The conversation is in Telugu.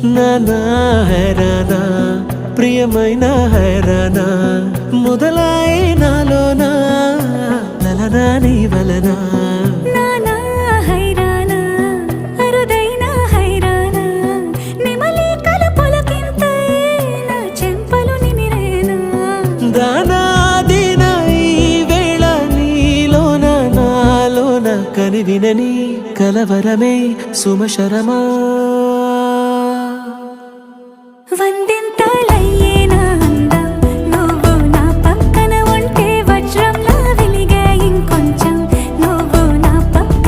నానా హైరానా ప్రియమైన హైరానా మొదలాయి నాలోనా లలనా నీ వలనా నానా హైరానా అరుదైన హైరానా నిమలి కలుపులకింతై నా చెంపలు నిమిరేనా దానా దినా ఈ వేళ నీలోన నాలోన కనివినని కలవరమే సుమశరమా